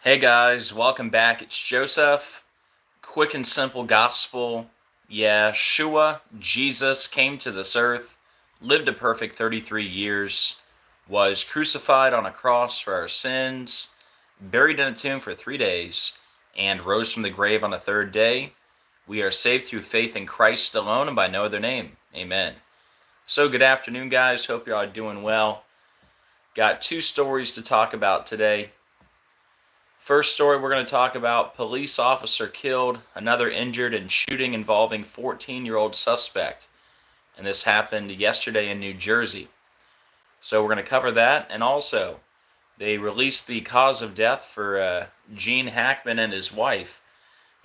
Hey guys, welcome back. It's Joseph. Quick and simple gospel. Yeshua, Jesus, came to this earth, lived a perfect 33 years, was crucified on a cross for our sins, buried in a tomb for 3 days, and rose from the grave on the third day. We are saved through faith in Christ alone and by no other name. Amen. So good afternoon, guys. Hope you all are doing well. Got 2 stories to talk about today. First story we're going to talk about: police officer killed, another injured in shooting involving 14-year-old suspect. And this happened yesterday in New Jersey. So we're going to cover that. And also, they released the cause of death for Gene Hackman and his wife.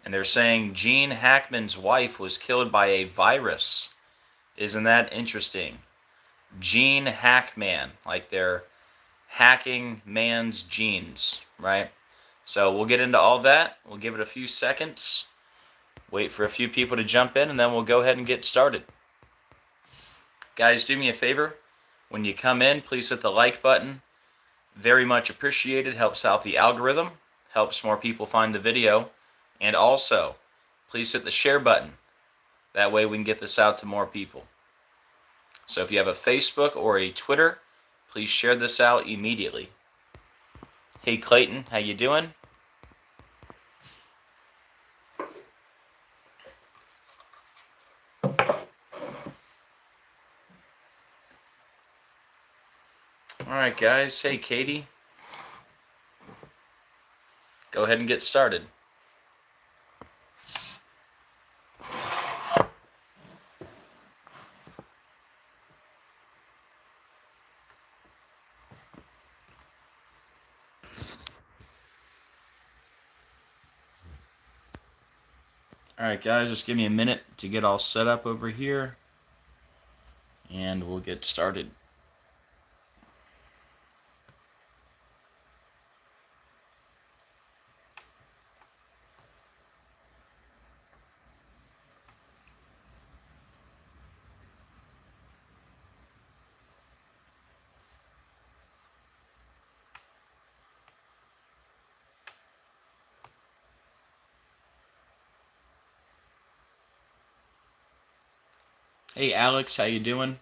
And they're saying Gene Hackman's wife was killed by a virus. Isn't that interesting? Gene Hackman, like they're hacking man's genes, right? So we'll get into all that. We'll give it a few seconds, wait for a few people to jump in, and then we'll go ahead and get started. Guys, do me a favor. When you come in, please hit the like button. Very much appreciated. Helps out the algorithm. Helps more people find the video. And also, please hit the share button. That way we can get this out to more people. So if you have a Facebook or a Twitter, please share this out immediately. Hey Clayton, how you doing? Alright guys, hey Katie. Go ahead and get started. Alright guys, just give me a minute to get all set up over here, and we'll get started. Hey Alex, how you doing?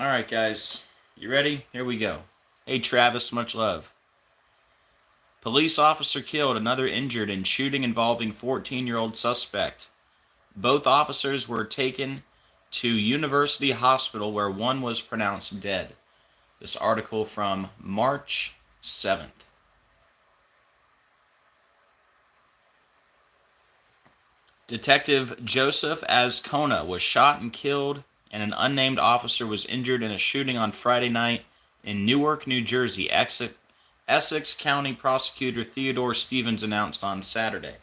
Alright guys, you ready? Here we go. Hey Travis, much love. Police officer killed, another injured in shooting involving 14-year-old suspect. Both officers were taken to University Hospital where one was pronounced dead. This article from March 7th. Detective JosephAcquaviva was shot and killed, and an unnamed officer was injured in a shooting on Friday night in Newark, New Jersey. Essex County Prosecutor Theodore Stevens announced on Saturday.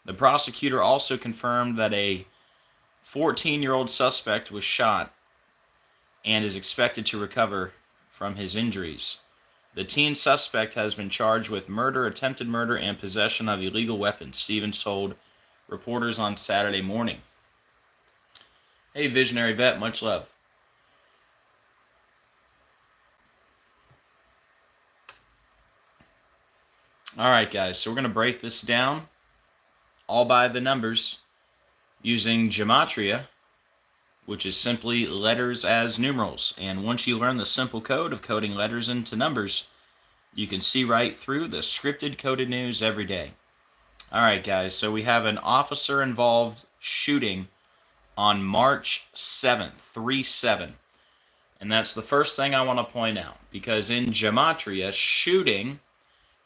The prosecutor also confirmed that a 14-year-old suspect was shot and is expected to recover from his injuries. The teen suspect has been charged with murder, attempted murder, and possession of illegal weapons, Stevens told reporters on Saturday morning. Hey, Visionary Vet, much love. Alright, guys, so we're going to break this down all by the numbers using gematria, which is simply letters as numerals. And once you learn the simple code of coding letters into numbers, you can see right through the scripted coded news every day. Alright guys, so we have an officer involved shooting on March 7th, 3-7. And that's the first thing I want to point out, because in gematria, shooting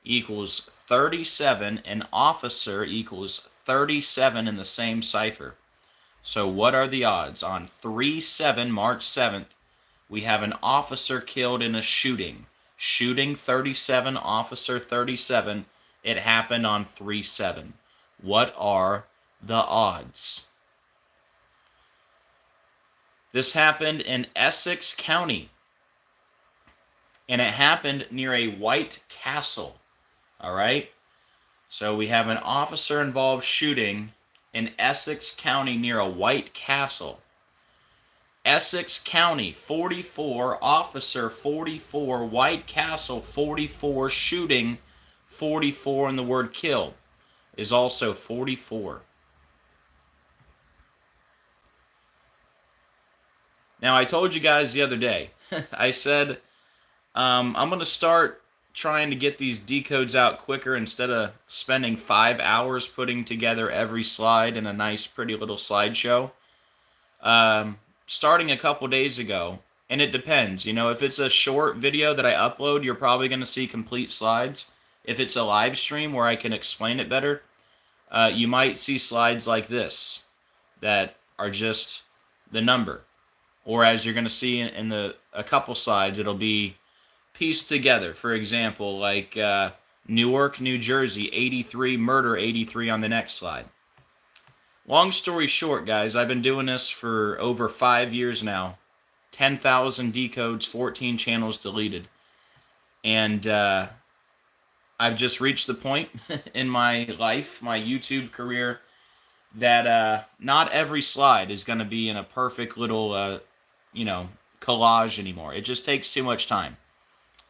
equals 37 and officer equals 37 in the same cipher. So what are the odds? On 3-7, March 7th, we have an officer killed in a shooting. Shooting 37, officer 37. It happened on 3-7. What are the odds? This happened in Essex County, and it happened near a White Castle. All right? So we have an officer involved shooting in Essex County near a White Castle. Essex County 44, officer 44, White Castle 44, shooting 44, and the word kill is also 44. Now, I told you guys the other day, I said I'm going to start trying to get these decodes out quicker instead of spending 5 hours putting together every slide in a nice, pretty little slideshow. Starting a couple days ago, and it depends. You know, if it's a short video that I upload, you're probably going to see complete slides. If it's a live stream where I can explain it better, you might see slides like this that are just the number. Or as you're going to see in a couple slides, it'll be pieced together. For example, like Newark, New Jersey, 83, murder 83 on the next slide. Long story short, guys, I've been doing this for over 5 years now. 10,000 decodes, 14 channels deleted. And I've just reached the point in my life, my YouTube career, that not every slide is going to be in a perfect little, collage anymore. It just takes too much time.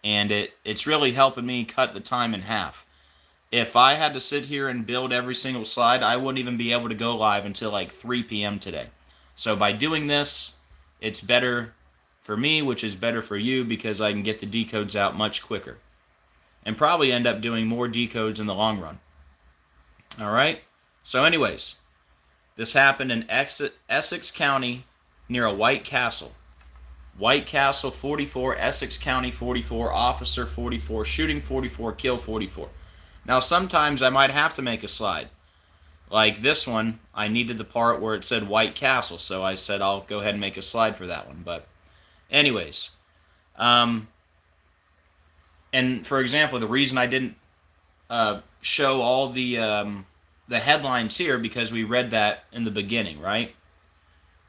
And it's really helping me cut the time in half. If I had to sit here and build every single slide, I wouldn't even be able to go live until like 3 p.m. today. So by doing this, it's better for me, which is better for you, because I can get the decodes out much quicker. And probably end up doing more decodes in the long run. Alright? So anyways, this happened in Essex County near a White Castle. White Castle 44, Essex County 44, officer 44, shooting 44, kill 44. Now sometimes I might have to make a slide. Like this one, I needed the part where it said White Castle, so I said I'll go ahead and make a slide for that one. But anyways, and for example, the reason I didn't show all the headlines here, because we read that in the beginning, right?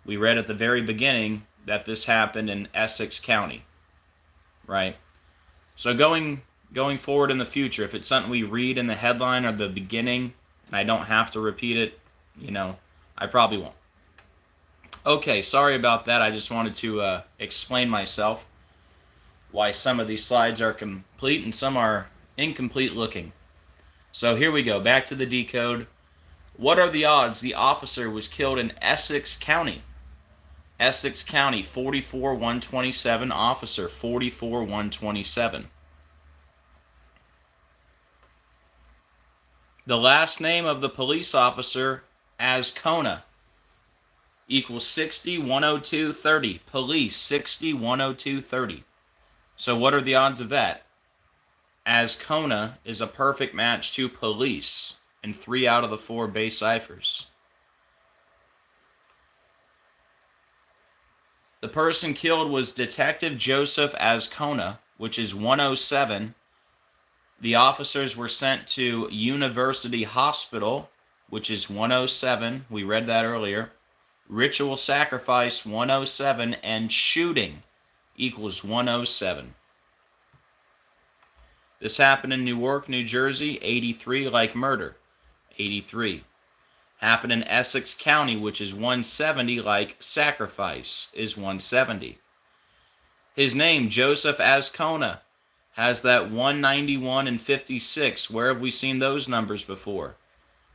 We read at the very beginning that this happened in Essex County, right? So going forward in the future, if it's something we read in the headline or the beginning, and I don't have to repeat it, I probably won't. Okay, sorry about that. I just wanted to explain myself, why some of these slides are complete and some are incomplete looking. So here we go, back to the decode. What are the odds the officer was killed in Essex County? Essex County 44-127, officer 44-127. The last name of the police officer, Azcona, equals 60-102-30. Police 60-102-30. So what are the odds of that? Azcona is a perfect match to police in 3 out of the 4 base ciphers. The person killed was Detective Joseph Azcona, which is 107. The officers were sent to University Hospital, which is 107. We read that earlier. Ritual sacrifice 107, and shooting equals 107. This happened in Newark, New Jersey, 83, like murder, 83. Happened in Essex County, which is 170, like sacrifice is 170. His name, Joseph Azcona, has that 191 and 56. Where have we seen those numbers before?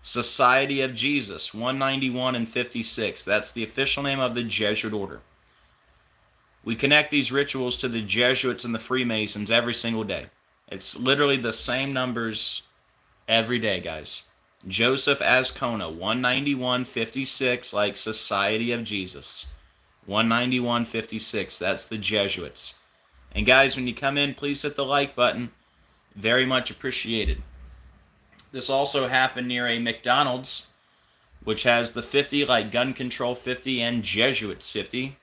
Society of Jesus, 191 and 56. That's the official name of the Jesuit order. We connect these rituals to the Jesuits and the Freemasons every single day. It's literally the same numbers every day, guys. Joseph Azcona, 191.56, like Society of Jesus. 191.56, that's the Jesuits. And guys, when you come in, please hit the like button. Very much appreciated. This also happened near a McDonald's, which has the 50, like Gun Control 50 and Jesuits 50.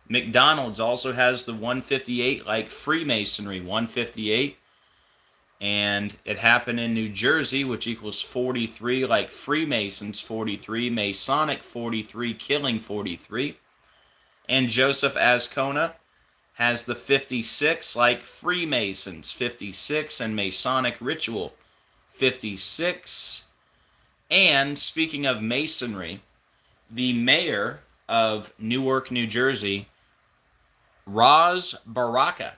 McDonald's also has the 158, like Freemasonry 158. And it happened in New Jersey, which equals 43, like Freemasons 43, Masonic 43, killing 43. And Joseph Azcona has the 56, like Freemasons 56, and Masonic ritual 56. And speaking of Masonry, the mayor of Newark, New Jersey, Roz Baraka.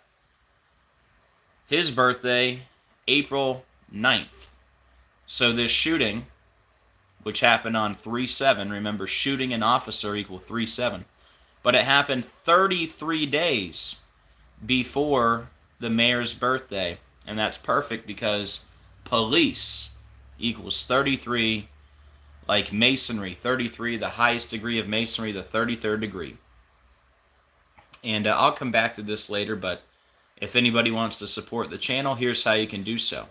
His birthday, April 9th. So this shooting, which happened on 3/7, remember shooting an officer equal 3/7, but it happened 33 days before the mayor's birthday, and that's perfect because police equals 33, like masonry, 33, the highest degree of masonry, the 33rd degree. And I'll come back to this later, but if anybody wants to support the channel, here's how you can do so.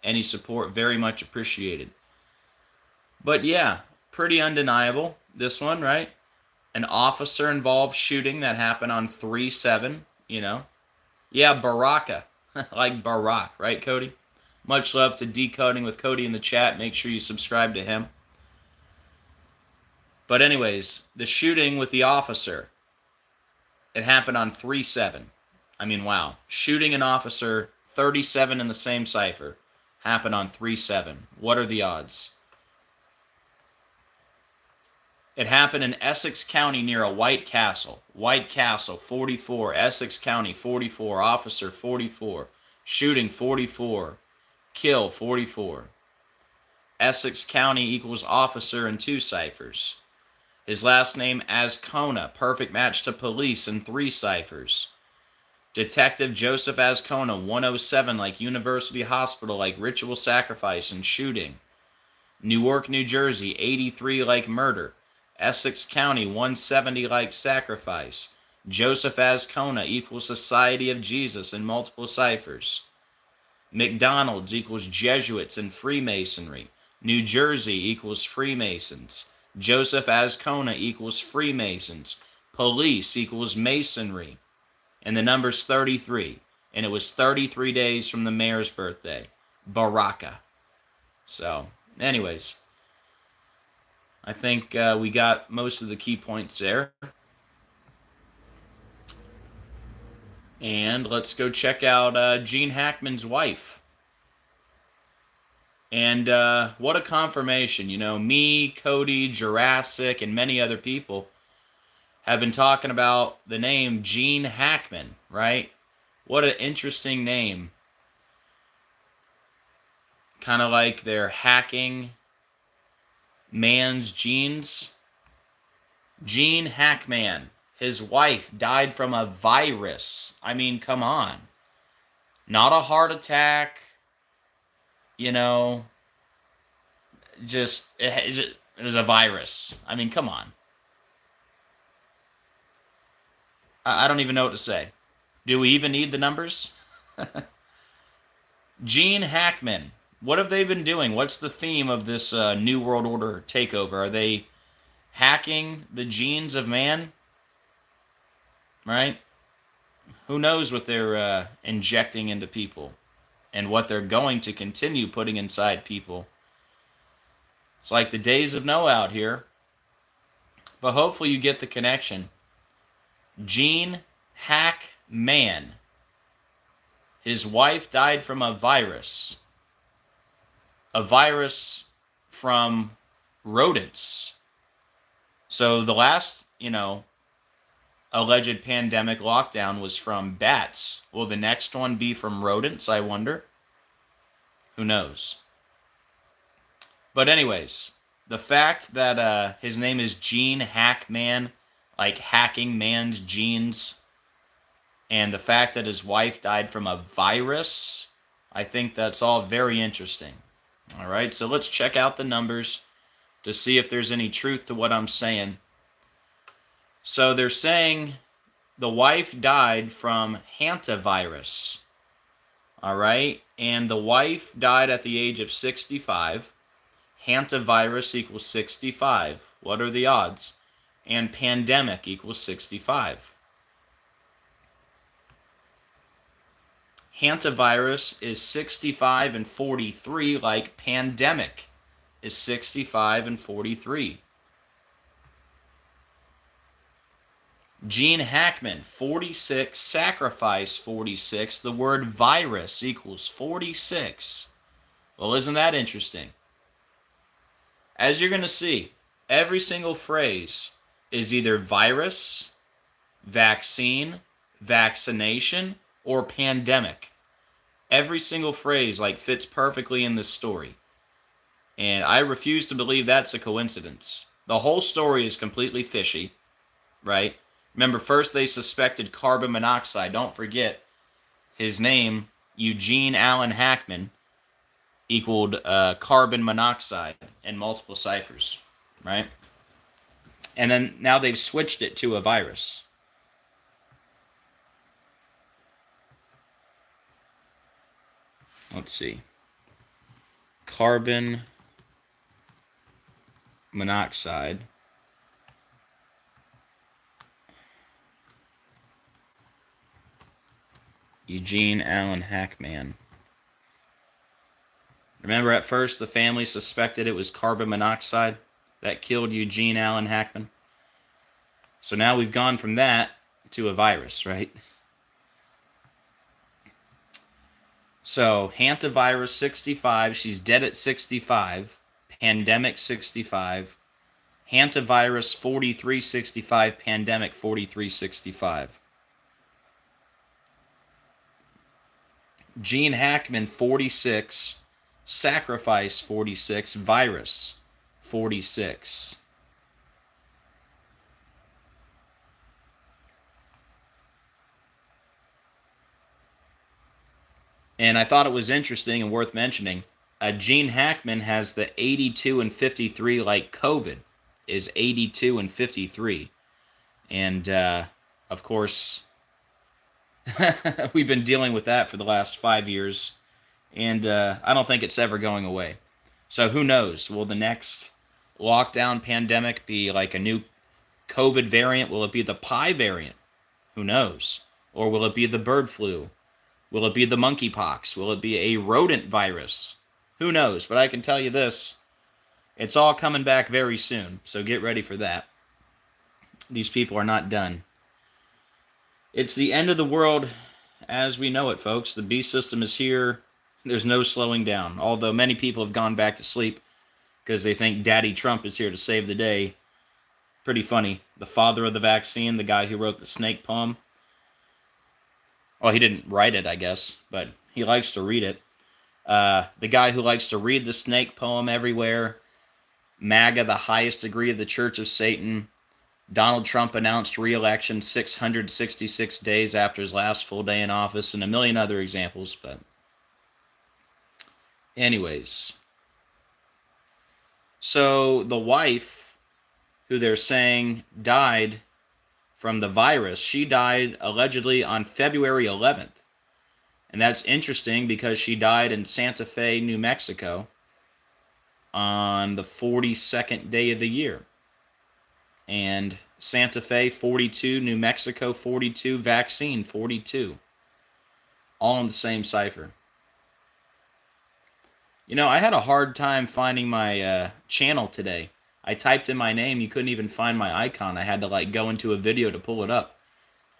Any support, very much appreciated. But yeah, pretty undeniable, this one, right? An officer-involved shooting that happened on 3/7, you know. Yeah, Baraka, like Barack, right, Cody? Much love to Decoding with Cody in the chat. Make sure you subscribe to him. But anyways, the shooting with the officer, it happened on 3/7. I mean, wow. Shooting an officer, 37 in the same cipher, happened on 3/7. What are the odds? It happened in Essex County near a White Castle. White Castle, 44. Essex County, 44. Officer, 44. Shooting, 44. Kill, 44. Essex County equals officer in 2 ciphers. His last name, Ascona. Perfect match to police in 3 ciphers. Detective Joseph Ascona, 107 like University Hospital, like ritual sacrifice and shooting. Newark, New Jersey, 83 like murder. Essex County, 170 like sacrifice. Joseph Ascona equals Society of Jesus in multiple ciphers. McDonald's equals Jesuits and Freemasonry. New Jersey equals Freemasons. Joseph Ascona equals Freemasons. Police equals Masonry. And the number's 33. And it was 33 days from the mayor's birthday. Baraka. So, anyways, I think we got most of the key points there. And let's go check out Gene Hackman's wife. And what a confirmation. You know, me, Cody, Jurassic, and many other people have been talking about the name Gene Hackman, right? What an interesting name. Kind of like they're hacking man's genes. Gene Hackman. His wife died from a virus. I mean, come on. Not a heart attack. You know, it was a virus. I mean, come on. I don't even know what to say. Do we even need the numbers? Gene Hackman. What have they been doing? What's the theme of this New World Order takeover? Are they hacking the genes of man? Right? Who knows what they're injecting into people and what they're going to continue putting inside people. It's like the days of Noah out here. But hopefully you get the connection. Gene Hackman. His wife died from a virus. A virus from rodents. So the last, alleged pandemic lockdown was from bats. Will the next one be from rodents, I wonder? Who knows? But anyways, the fact that his name is Gene Hackman, like hacking man's genes, and the fact that his wife died from a virus, I think that's all very interesting. All right, so let's check out the numbers to see if there's any truth to what I'm saying. So they're saying the wife died from hantavirus. All right, and the wife died at the age of 65. Hantavirus equals 65. What are the odds? And pandemic equals 65. Hantavirus is 65 and 43, like pandemic is 65 and 43. Gene Hackman, 46, sacrifice 46. The word virus equals 46. Well, isn't that interesting? As you're going to see, every single phrase is either virus, vaccine, vaccination, or pandemic. Every single phrase fits perfectly in this story. And I refuse to believe that's a coincidence. The whole story is completely fishy, right? Remember, first they suspected carbon monoxide. Don't forget, his name, Eugene Allen Hackman, equaled carbon monoxide in multiple ciphers, right? And then now they've switched it to a virus. Let's see. Carbon monoxide. Eugene Allen Hackman. Remember, at first the family suspected it was carbon monoxide that killed Eugene Allen Hackman? So now we've gone from that to a virus, right? So, hantavirus 65, she's dead at 65. Pandemic 65. Hantavirus 4365, pandemic 4365. Gene Hackman 46, sacrifice 46, virus 46. And I thought it was interesting and worth mentioning. Gene Hackman has the 82 and 53, like COVID is 82 and 53. And, of course, we've been dealing with that for the last 5 years. And I don't think it's ever going away. So who knows? Will the next lockdown pandemic be like a new COVID variant? Will it be the Pi variant? Who knows? Or will it be the bird flu? Will it be the monkeypox? Will it be a rodent virus? Who knows? But I can tell you this. It's all coming back very soon. So get ready for that. These people are not done. It's the end of the world as we know it, folks. The beast system is here. There's no slowing down. Although many people have gone back to sleep because they think Daddy Trump is here to save the day. Pretty funny. The father of the vaccine, the guy who wrote the snake poem. Well, he didn't write it, I guess, but he likes to read it. The guy who likes to read the snake poem everywhere. MAGA, the highest degree of the Church of Satan. Donald Trump announced re-election 666 days after his last full day in office, and a million other examples, but anyways. So the wife, who they're saying died from the virus, she died allegedly on February 11th. And that's interesting because she died in Santa Fe, New Mexico on the 42nd day of the year. And Santa Fe 42, New Mexico 42, vaccine 42. All in the same cipher. You know, I had a hard time finding my channel today. I typed in my name, you couldn't even find my icon. I had to go into a video to pull it up.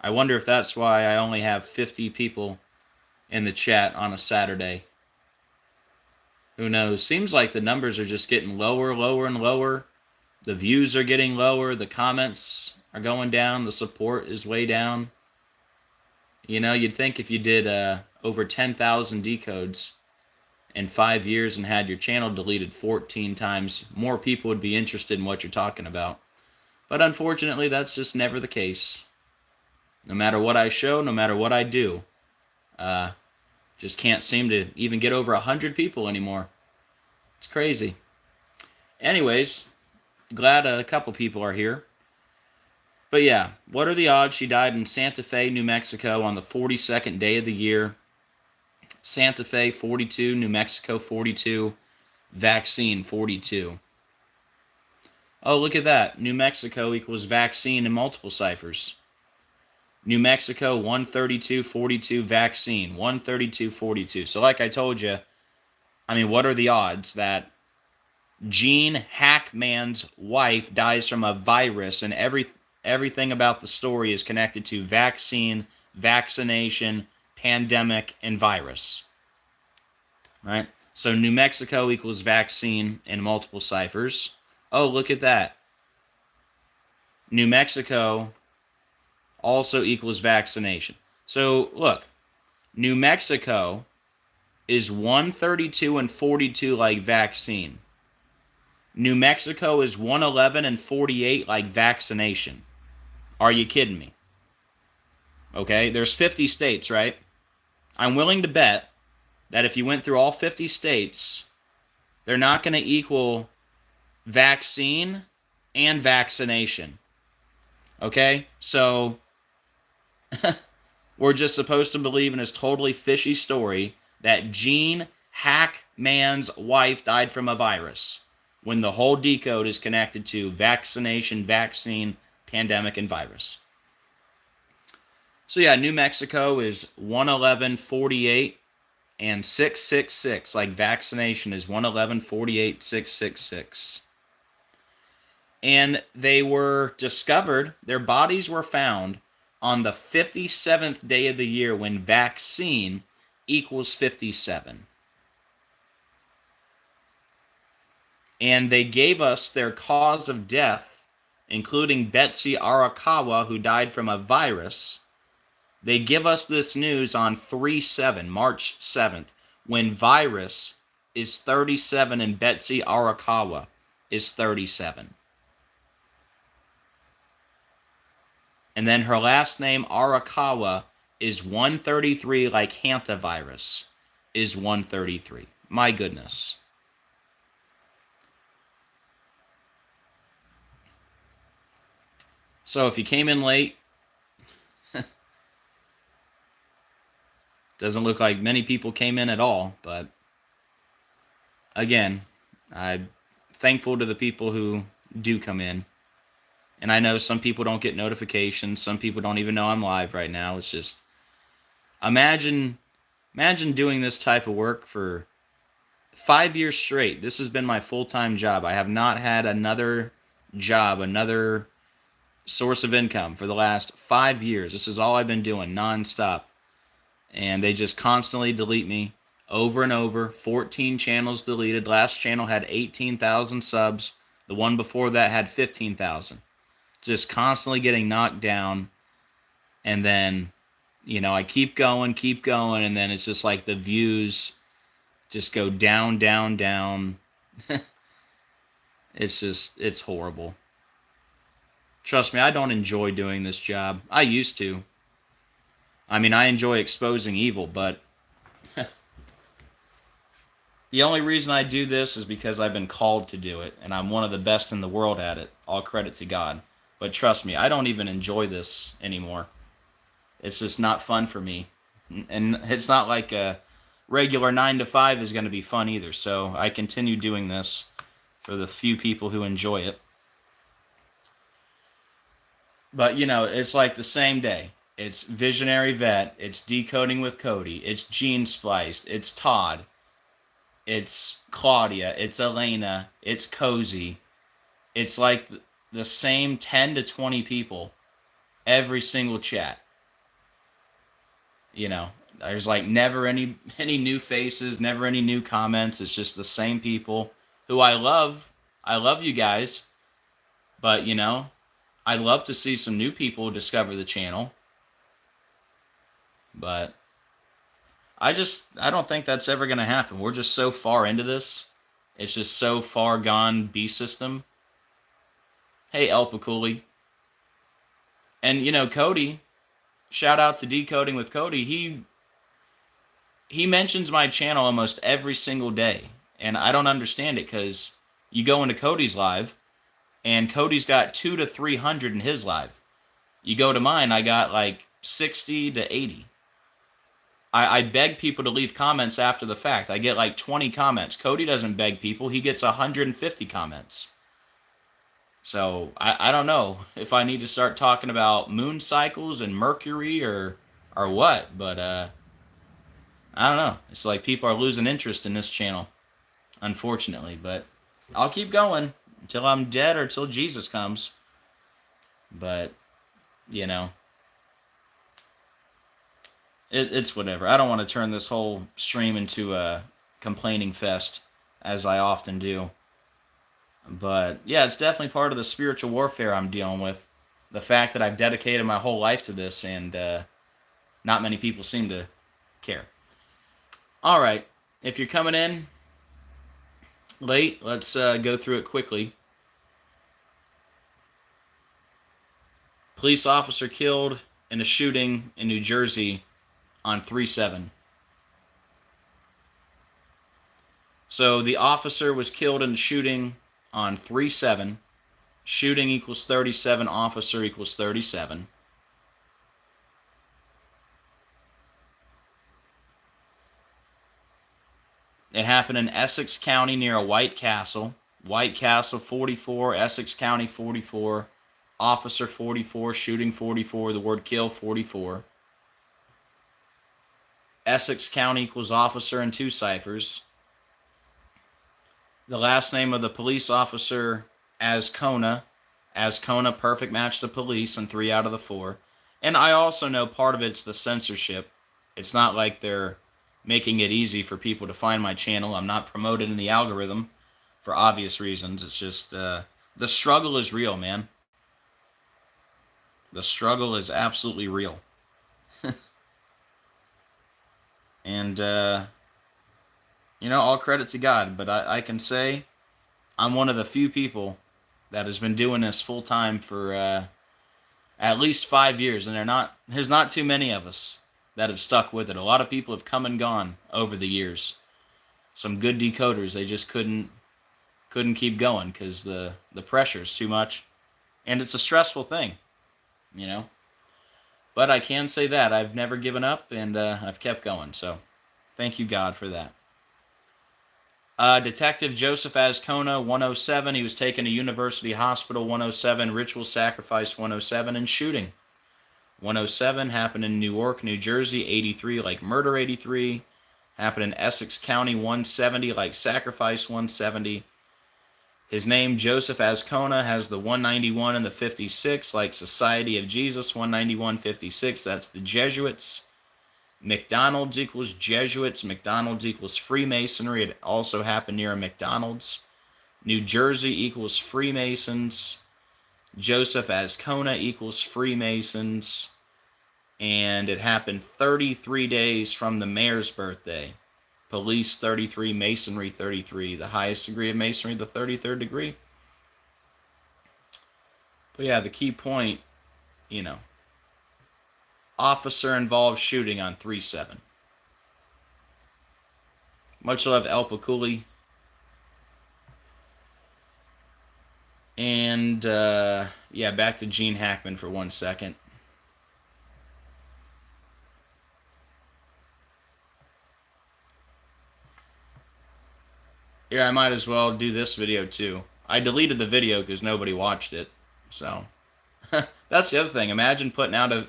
I wonder if that's why I only have 50 people in the chat on a Saturday. Who knows? Seems like the numbers are just getting lower, lower, and lower. The views are getting lower. The comments are going down. The support is way down. You know, you'd think if you did over 10,000 decodes in 5 years and had your channel deleted 14 times, more people would be interested in what you're talking about. But unfortunately, that's just never the case. No matter what I show, no matter what I do, just can't seem to even get over 100 people anymore. It's crazy. Anyways, glad a couple people are here. But yeah, what are the odds she died in Santa Fe, New Mexico on the 42nd day of the year? Santa Fe 42, New Mexico 42, vaccine 42. Oh, look at that. New Mexico equals vaccine in multiple ciphers. New Mexico 132.42, vaccine 132.42. So like I told you, I mean, what are the odds that Gene Hackman's wife dies from a virus, and everything about the story is connected to vaccine, vaccination, pandemic, and virus, right? So New Mexico equals vaccine in multiple ciphers. Oh, look at that. New Mexico also equals vaccination. So look, New Mexico is 132 and 42 like vaccine. New Mexico is 111 and 48 like vaccination. Are you kidding me? Okay, there's 50 states, right? I'm willing to bet that if you went through all 50 states, they're not going to equal vaccine and vaccination. Okay, so we're just supposed to believe in this totally fishy story that Gene Hackman's wife died from a virus, when the whole decode is connected to vaccination, vaccine, pandemic, and virus. So yeah, New Mexico is 111, 48, and 666, like vaccination is 111, 48, 666. And they were discovered, their bodies were found on the 57th day of the year when vaccine equals 57. And they gave us their cause of death, including Betsy Arakawa, who died from a virus. They give us this news on 3/7, March 7th, when virus is 37 and Betsy Arakawa is 37. And then her last name, Arakawa, is 133, like hantavirus is 133. My goodness. So if you came in late, doesn't look like many people came in at all, but again, I'm thankful to the people who do come in. And I know some people don't get notifications. Some people don't even know I'm live right now. It's just, imagine doing this type of work for 5 years straight. This has been my full-time job. I have not had another job, another source of income for the last 5 years. This is all I've been doing nonstop. And they just constantly delete me over and over. 14 channels deleted. Last channel had 18,000 subs. The one before that had 15,000. Just constantly getting knocked down. And then, I keep going, and then it's just like the views just go down, down, down. It's horrible. Trust me, I don't enjoy doing this job. I used to. I mean, I enjoy exposing evil, but the only reason I do this is because I've been called to do it, and I'm one of the best in the world at it. All credit to God. But trust me, I don't even enjoy this anymore. It's just not fun for me. And it's not like a regular 9 to 5 is going to be fun either. So I continue doing this for the few people who enjoy it. But, it's like the same day. It's Visionary Vet. It's Decoding with Cody. It's Gene Spliced. It's Todd. It's Claudia. It's Elena. It's Cozy. It's like the same 10 to 20 people every single chat. There's like never any new faces, never any new comments. It's just the same people who I love. I love you guys. But, I'd love to see some new people discover the channel. But I don't think that's ever going to happen. We're just so far into this. It's just so far gone beast system. Hey, Elpaculi. And, Cody, shout out to Decoding with Cody. He mentions my channel almost every single day. And I don't understand it because you go into Cody's live, and Cody's got 200 to 300 in his live. You go to mine, I got like 60 to 80. I beg people to leave comments after the fact. I get like 20 comments. Cody doesn't beg people. He gets 150 comments. So I don't know if I need to start talking about moon cycles and Mercury or what. But I don't know. It's like people are losing interest in this channel, unfortunately. But I'll keep going until I'm dead or till Jesus comes. But, it's whatever. I don't want to turn this whole stream into a complaining fest, as I often do. But, yeah, it's definitely part of the spiritual warfare I'm dealing with. the fact that I've dedicated my whole life to this, and not many people seem to care. All right, if you're coming in late, let's go through it quickly. Police officer killed in a shooting in New Jersey on 3/7. So the officer was killed in a shooting on 3/7. Shooting equals 37, officer equals 37. It happened in Essex County near a White Castle. White Castle 44, Essex County 44, officer 44, shooting 44, the word kill 44. Essex County equals officer in 2 ciphers. The last name of the police officer, Ascona. Ascona, perfect match to police in 3 out of the 4. And I also know part of it's the censorship. It's not like they're making it easy for people to find my channel. I'm not promoted in the algorithm for obvious reasons. It's just the struggle is real, man. The struggle is absolutely real. And, all credit to God. But I can say I'm one of the few people that has been doing this full time for at least 5 years. And there's not too many of us that have stuck with it. A lot of people have come and gone over the years. Some good decoders, they just couldn't keep going because the pressure's too much. And it's a stressful thing, But I can say that I've never given up, and I've kept going. So thank you, God, for that. Detective Joseph Ascona, 107. He was taken to University Hospital, 107. Ritual sacrifice, 107. And shooting. 107 happened in Newark, New Jersey, 83 like murder, 83. Happened in Essex County, 170 like sacrifice, 170. His name, Joseph Ascona, has the 191 and the 56 like Society of Jesus, 191, 56. That's the Jesuits. McDonald's equals Jesuits. McDonald's equals Freemasonry. It also happened near a McDonald's. New Jersey equals Freemasons. Joseph Ascona equals Freemasons. And it happened 33 days from the mayor's birthday. Police 33, Masonry 33. The highest degree of Masonry, the 33rd degree. But yeah, the key point, officer involved shooting on 3/7. Much love, El Paculi. And, back to Gene Hackman for 1 second. Here, I might as well do this video, too. I deleted the video because nobody watched it, so. That's the other thing. Imagine putting out a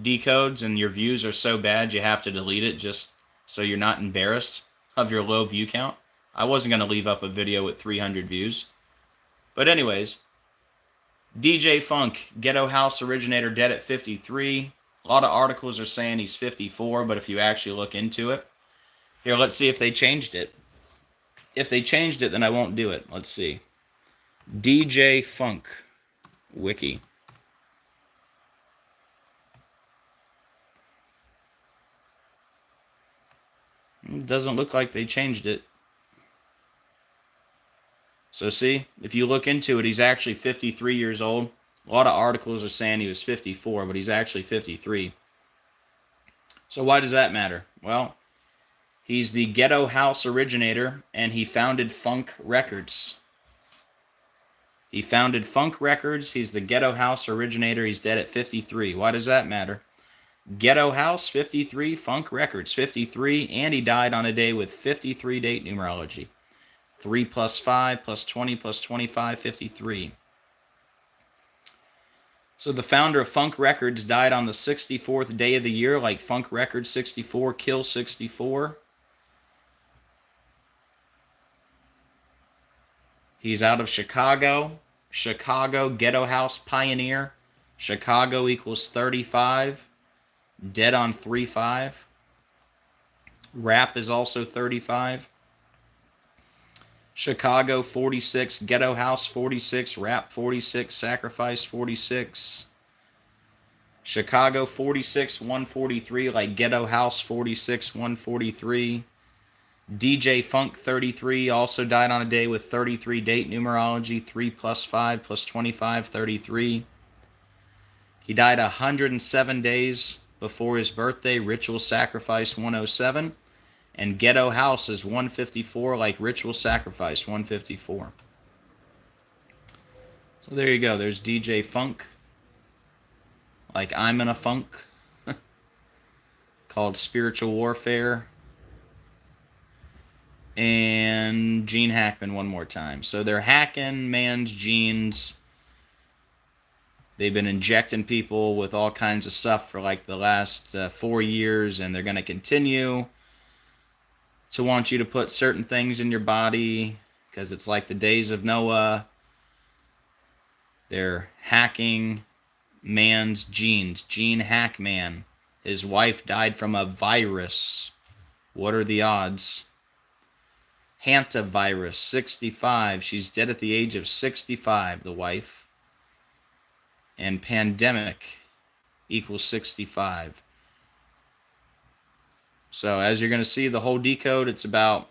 decodes and your views are so bad you have to delete it just so you're not embarrassed of your low view count. I wasn't going to leave up a video with 300 views. But anyways, DJ Funk, Ghetto House originator, dead at 53. A lot of articles are saying he's 54, but if you actually look into it. Here, let's see if they changed it. If they changed it, then I won't do it. Let's see. DJ Funk Wiki. It doesn't look like they changed it. So see, if you look into it, he's actually 53 years old. A lot of articles are saying he was 54, but he's actually 53. So why does that matter? Well, he's the Ghetto House originator, and he founded Funk Records. He founded Funk Records. He's the Ghetto House originator. He's dead at 53. Why does that matter? Ghetto House, 53. Funk Records, 53. And he died on a day with 53 date numerology. 3 plus 5 plus 20 plus 25, 53. So the founder of Funk Records died on the 64th day of the year, like Funk Records 64, Kill 64. He's out of Chicago. Chicago, Ghetto House pioneer. Chicago equals 35. Dead on 3/5. Rap is also 35. Chicago 46, Ghetto House 46, Rap 46, Sacrifice 46. Chicago 46143, like Ghetto House 46143. DJ Funk 33 also died on a day with 33 date numerology, 3 plus 5 plus 25, 33. He died 107 days before his birthday, Ritual Sacrifice 107. And Ghetto House is 154, like Ritual Sacrifice 154. So there you go. There's DJ Funk, like I'm in a funk, called Spiritual Warfare. And Gene Hackman one more time. So they're hacking man's genes. They've been injecting people with all kinds of stuff for like the last 4 years, and they're going to continue to want you to put certain things in your body because it's like the days of Noah. They're hacking man's genes. Gene Hackman. His wife died from a virus. What are the odds? Hantavirus, 65. She's dead at the age of 65, the wife. And pandemic equals 65. So as you're going to see, the whole decode, it's about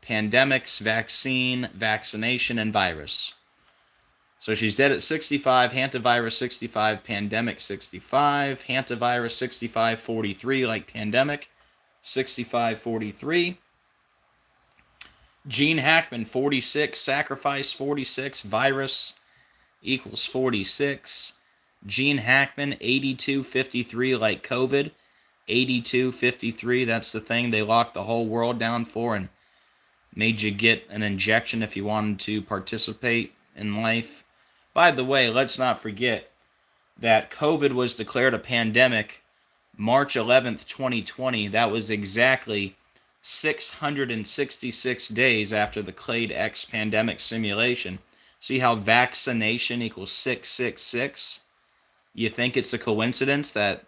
pandemics, vaccine, vaccination, and virus. So she's dead at 65, hantavirus 65, pandemic 65, hantavirus 65, 43, like pandemic, 65, 43. Gene Hackman, 46, sacrifice 46, virus equals 46. Gene Hackman, 8253, like COVID, 8253, that's the thing they locked the whole world down for and made you get an injection if you wanted to participate in life. By the way, let's not forget that COVID was declared a pandemic March 11th, 2020. That was exactly 666 days after the Clade X pandemic simulation. See how vaccination equals 666? You think it's a coincidence that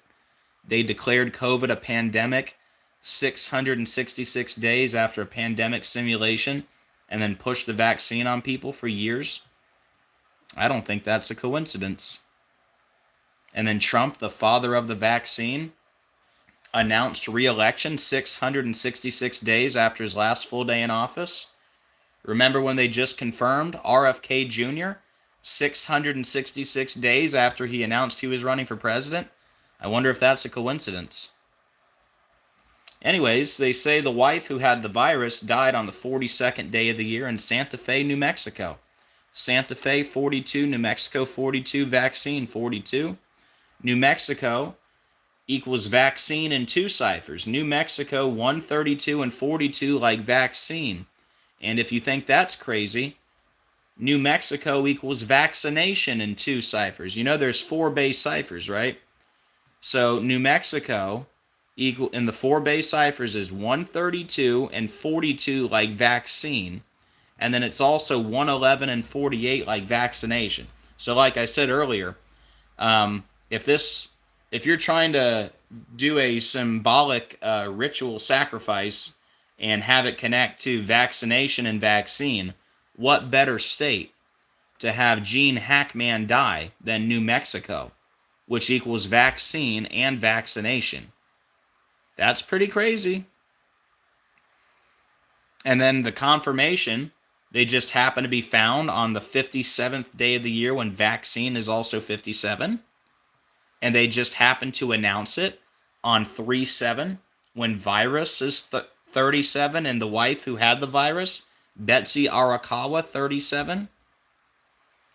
they declared COVID a pandemic 666 days after a pandemic simulation and then pushed the vaccine on people for years? I don't think that's a coincidence. And then Trump, the father of the vaccine, announced re-election 666 days after his last full day in office. Remember when they just confirmed RFK Jr. 666 days after he announced he was running for president? I wonder if that's a coincidence. Anyways, they say the wife who had the virus died on the 42nd day of the year in Santa Fe, New Mexico. Santa Fe 42, New Mexico 42, vaccine 42. New Mexico equals vaccine in 2 ciphers. New Mexico 132 and 42 like vaccine. And if you think that's crazy, New Mexico equals vaccination in 2 ciphers. You know there's 4 base ciphers, right? So New Mexico equal in the 4 base ciphers is 132 and 42 like vaccine. And then it's also 111 and 48 like vaccination. So like I said earlier, if you're trying to do a symbolic ritual sacrifice and have it connect to vaccination and vaccine, what better state to have Gene Hackman die than New Mexico, which equals vaccine and vaccination? That's pretty crazy. And then the confirmation, they just happen to be found on the 57th day of the year when vaccine is also 57. And they just happen to announce it on 3/7 when virus is 37 and the wife who had the virus, Betsy Arakawa, 37.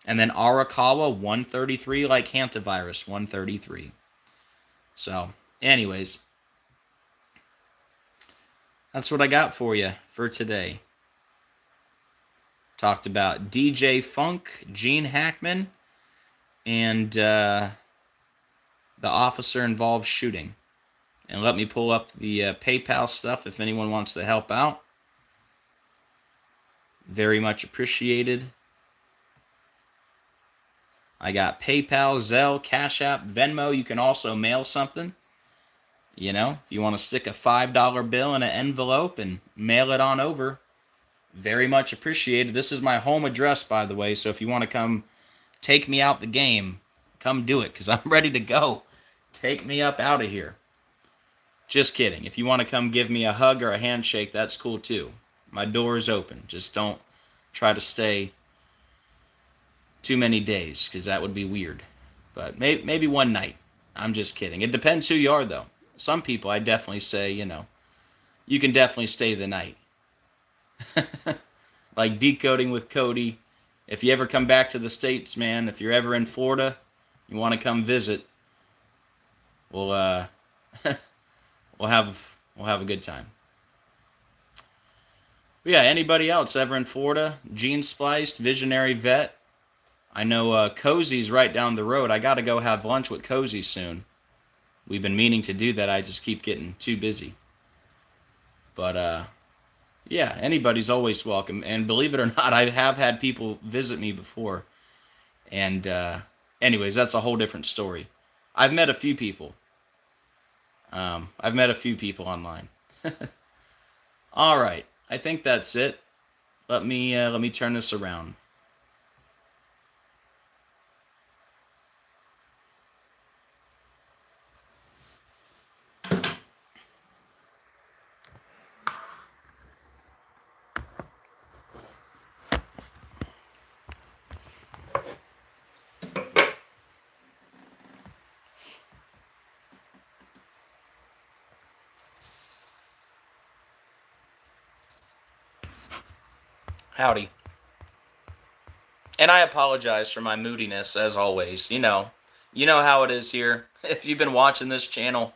And then Arakawa, 133, like hantavirus, 133. So, anyways, that's what I got for you for today. Talked about DJ Funk, Gene Hackman, and the officer-involved shooting. And let me pull up the PayPal stuff if anyone wants to help out. Very much appreciated. I got PayPal, Zelle, Cash App, Venmo. You can also mail something. You know, if you want to stick a $5 bill in an envelope and mail it on over, very much appreciated. This is my home address, by the way, so if you want to come take me out the game, come do it, because I'm ready to go. Take me up out of here. Just kidding. If you want to come give me a hug or a handshake, that's cool too. My door is open. Just don't try to stay too many days, because that would be weird. But maybe one night. I'm just kidding. It depends who you are, though. Some people, I definitely say, you can definitely stay the night. Like Decoding with Cody. If you ever come back to the States, man, if you're ever in Florida, you want to come visit, we'll we'll have a good time. But yeah, anybody else ever in Florida? Gene Spliced, Visionary Vet. I know Cozy's right down the road. I got to go have lunch with Cozy soon. We've been meaning to do that. I just keep getting too busy. But yeah, anybody's always welcome. And believe it or not, I have had people visit me before. And anyways, that's a whole different story. I've met a few people. I've met a few people online. All right, I think that's it. Let me turn this around. Howdy. And I apologize for my moodiness, as always. You know how it is here. If you've been watching this channel,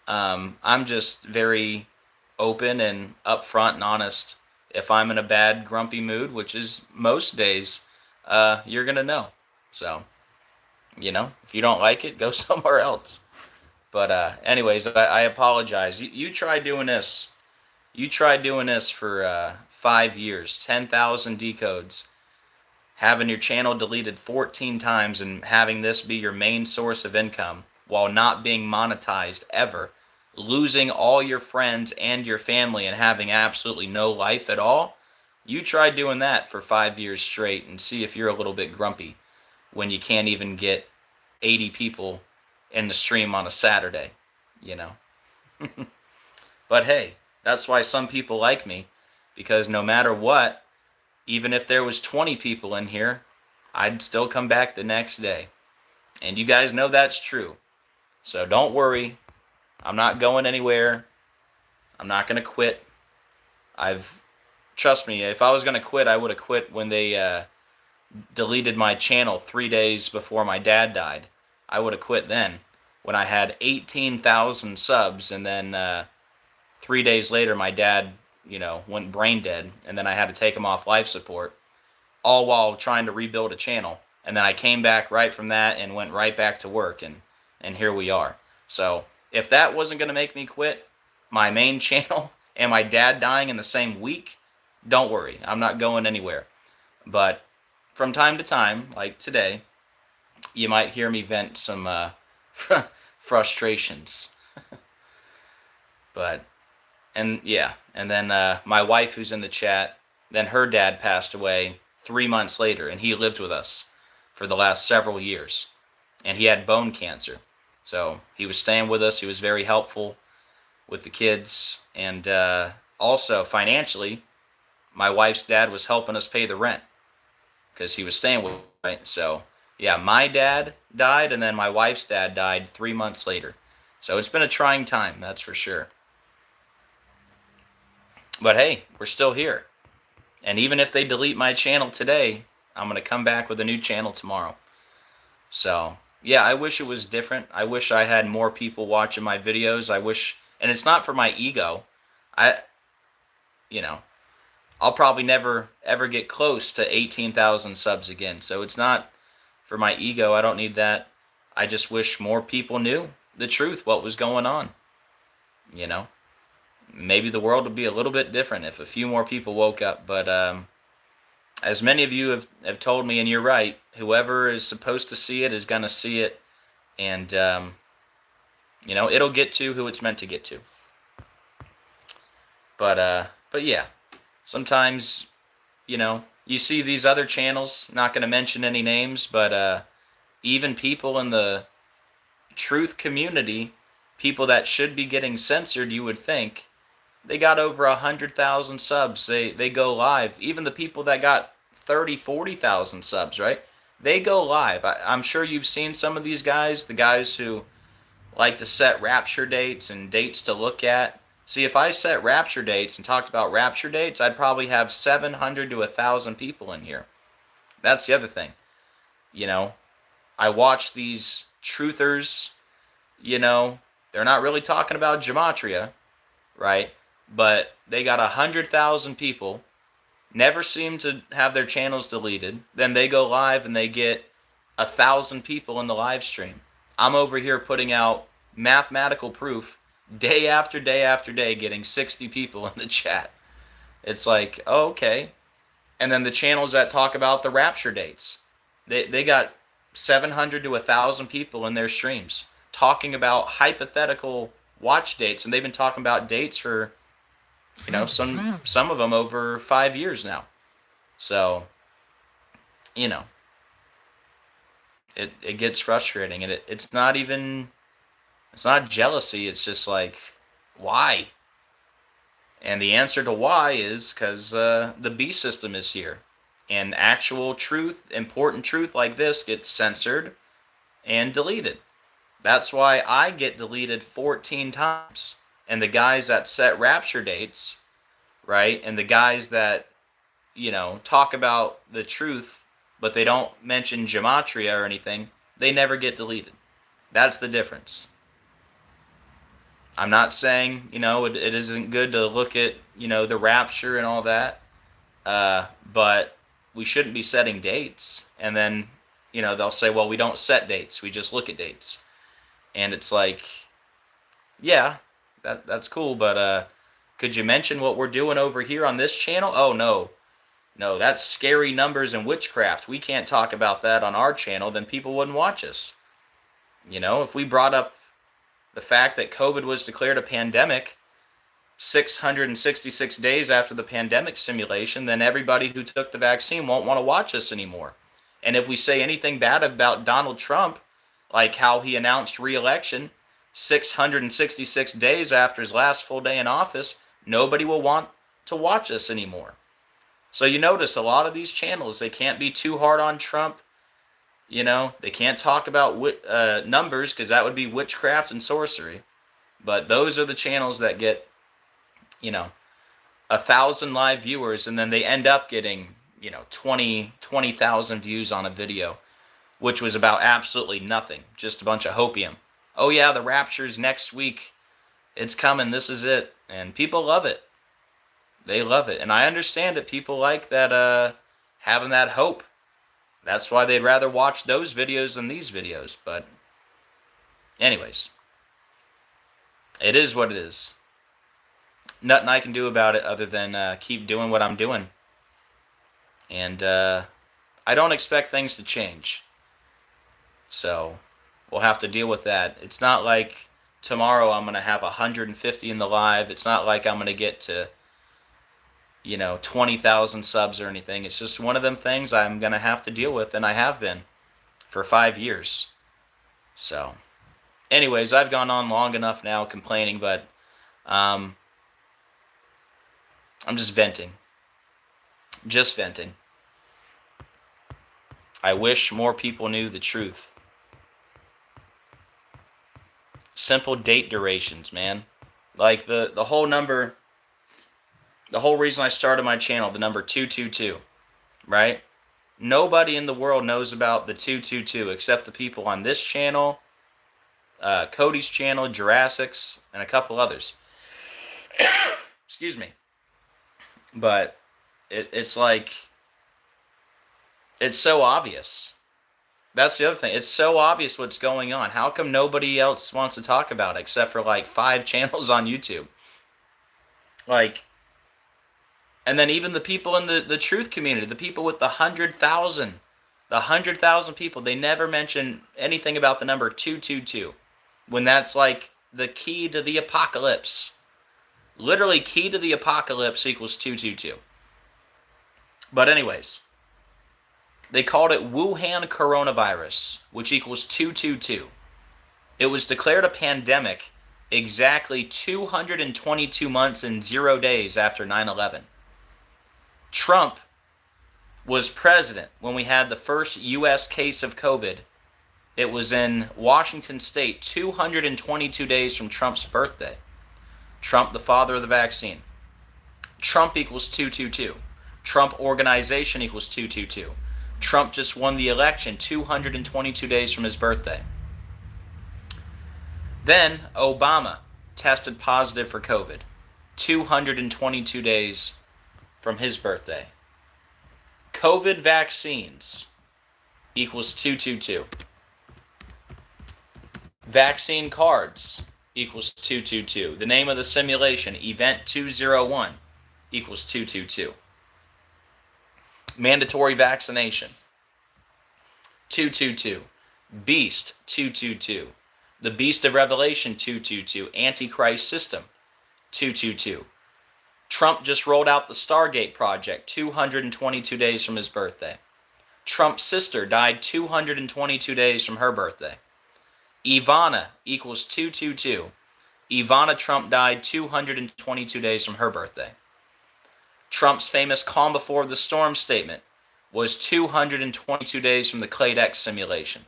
I'm just very open and upfront and honest. If I'm in a bad, grumpy mood, which is most days, you're going to know. So, if you don't like it, go somewhere else. But anyways, I apologize. You try doing this. You tried doing this for 5 years, 10,000 decodes, having your channel deleted 14 times and having this be your main source of income while not being monetized ever, losing all your friends and your family and having absolutely no life at all. You try doing that for 5 years straight and see if you're a little bit grumpy when you can't even get 80 people in the stream on a Saturday, But hey, that's why some people like me, because no matter what, even if there was 20 people in here, I'd still come back the next day. And you guys know that's true. So don't worry. I'm not going anywhere. I'm not going to quit. Trust me, if I was going to quit, I would have quit when they deleted my channel 3 days before my dad died. I would have quit then, when I had 18,000 subs, and then 3 days later my dad went brain dead, and then I had to take him off life support, all while trying to rebuild a channel. And then I came back right from that and went right back to work, and here we are. So if that wasn't going to make me quit, my main channel and my dad dying in the same week, don't worry, I'm not going anywhere. But from time to time, like today, you might hear me vent some frustrations. And then my wife, who's in the chat, then her dad passed away 3 months later, and he lived with us for the last several years, and he had bone cancer. So he was staying with us. He was very helpful with the kids, and also financially, my wife's dad was helping us pay the rent because he was staying with us, right? So yeah, my dad died, and then my wife's dad died 3 months later. So it's been a trying time, that's for sure. But hey, we're still here. And even if they delete my channel today, I'm going to come back with a new channel tomorrow. So, yeah, I wish it was different. I wish I had more people watching my videos. I wish, and it's not for my ego. I'll probably never ever get close to 18,000 subs again. So it's not for my ego. I don't need that. I just wish more people knew the truth, what was going on. Maybe the world would be a little bit different if a few more people woke up. But as many of you have told me, and you're right, whoever is supposed to see it is going to see it. And, it'll get to who it's meant to get to. But yeah, sometimes, you see these other channels, not going to mention any names, but even people in the truth community, people that should be getting censored, you would think, they got over 100,000 subs. They go live. Even the people that got 30, 40,000 subs, right? They go live. I'm sure you've seen some of these guys, the guys who like to set rapture dates and dates to look at. See, if I set rapture dates and talked about rapture dates, I'd probably have 700 to 1,000 people in here. That's the other thing. I watch these truthers, they're not really talking about gematria, right? But they got 100,000 people, never seem to have their channels deleted. Then they go live and they get 1,000 people in the live stream. I'm over here putting out mathematical proof day after day after day, getting 60 people in the chat. It's like, oh, okay. And then the channels that talk about the rapture dates, they got 700 to 1,000 people in their streams talking about hypothetical watch dates, and they've been talking about dates for, some of them over 5 years now. So, it gets frustrating, and it's not jealousy. It's just like, why? And the answer to why is because the B system is here. And actual truth, important truth like this gets censored and deleted. That's why I get deleted 14 times. And the guys that set rapture dates, right, and the guys that, talk about the truth, but they don't mention gematria or anything, they never get deleted. That's the difference. I'm not saying, it isn't good to look at, the rapture and all that, but we shouldn't be setting dates. And then, they'll say, well, we don't set dates, we just look at dates. And it's like, yeah, that's cool, but could you mention what we're doing over here on this channel? Oh, no, that's scary numbers and witchcraft. We can't talk about that on our channel, then people wouldn't watch us. If we brought up the fact that COVID was declared a pandemic 666 days after the pandemic simulation, then everybody who took the vaccine won't want to watch us anymore. And if we say anything bad about Donald Trump, like how he announced re-election 666 days after his last full day in office, nobody will want to watch us anymore. So you notice a lot of these channels, they can't be too hard on Trump. They can't talk about numbers because that would be witchcraft and sorcery. But those are the channels that get, 1,000 live viewers, and then they end up getting, 20,000 views on a video, which was about absolutely nothing, just a bunch of hopium. Oh yeah, the rapture's next week. It's coming. This is it. And people love it. They love it. And I understand it. People like that, having that hope. That's why they'd rather watch those videos than these videos. But anyways, it is what it is. Nothing I can do about it other than keep doing what I'm doing. And I don't expect things to change. So we'll have to deal with that. It's not like tomorrow I'm going to have 150 in the live. It's not like I'm going to get to 20,000 subs or anything. It's just one of them things I'm going to have to deal with, and I have been for 5 years. So, anyways, I've gone on long enough now complaining, but I'm just venting. Just venting. I wish more people knew the truth. Simple date durations, man. Like the whole number... The whole reason I started my channel, the number 222, right? Nobody in the world knows about the 222 except the people on this channel, Cody's channel, Jurassic's, and a couple others. Excuse me. But it's like, it's so obvious. That's the other thing. It's so obvious what's going on. How come nobody else wants to talk about it except for like 5 channels on YouTube? Like... And then even the people in the truth community, the people with the 100,000 people, they never mention anything about the number 222. When that's like the key to the apocalypse. Literally, key to the apocalypse equals 222. But anyways, they called it Wuhan coronavirus, which equals 222. It was declared a pandemic exactly 222 months and 0 days after 9/11. Trump was president when we had the first U.S. case of COVID. It was in Washington State, 222 days from Trump's birthday. Trump, the father of the vaccine. Trump equals 222. Trump organization equals 222. Trump just won the election 222 days from his birthday. Then Obama tested positive for COVID 222 days from his birthday. COVID vaccines equals 222. Vaccine cards equals 222. The name of the simulation, Event 201, equals 222. Mandatory vaccination, 222. Beast, 222. The Beast of Revelation, 222. Antichrist system, 222. Trump just rolled out the Stargate project 222 days from his birthday. Trump's sister died 222 days from her birthday. Ivana equals 222. Ivana Trump died 222 days from her birthday. Trump's famous calm before the storm statement was 222 days from the Clade X simulation.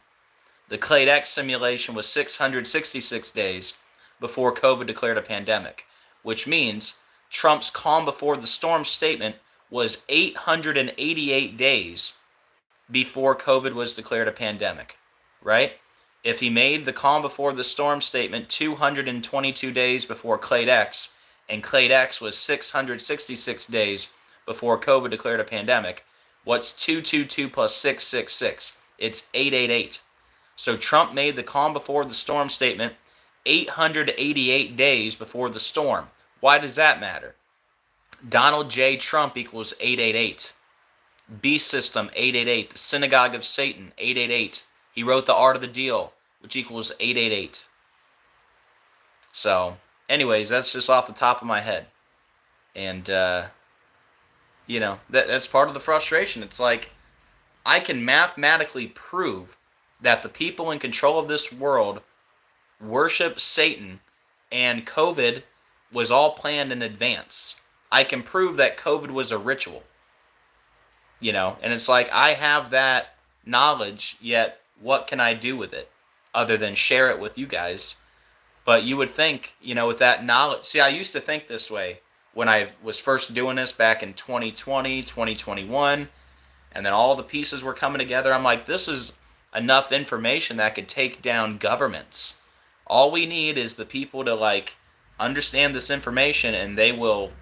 The Clade X simulation was 666 days before COVID declared a pandemic, which means Trump's calm before the storm statement was 888 days before COVID was declared a pandemic, right? If he made the calm before the storm statement 222 days before Clade X, and Clade X was 666 days before COVID declared a pandemic, what's 222 plus 666? It's 888. So Trump made the calm before the storm statement 888 days before the storm. Why does that matter? Donald J. Trump equals 888. Beast System, 888. The Synagogue of Satan, 888. He wrote The Art of the Deal, which equals 888. So, anyways, that's just off the top of my head. And, that's part of the frustration. It's like, I can mathematically prove that the people in control of this world worship Satan, and COVID was all planned in advance. I can prove that COVID was a ritual. And it's like, I have that knowledge, yet what can I do with it other than share it with you guys? But you would think, with that knowledge, see, I used to think this way when I was first doing this back in 2020, 2021, and then all the pieces were coming together. I'm like, this is enough information that could take down governments. All we need is the people to understand this information, and they will,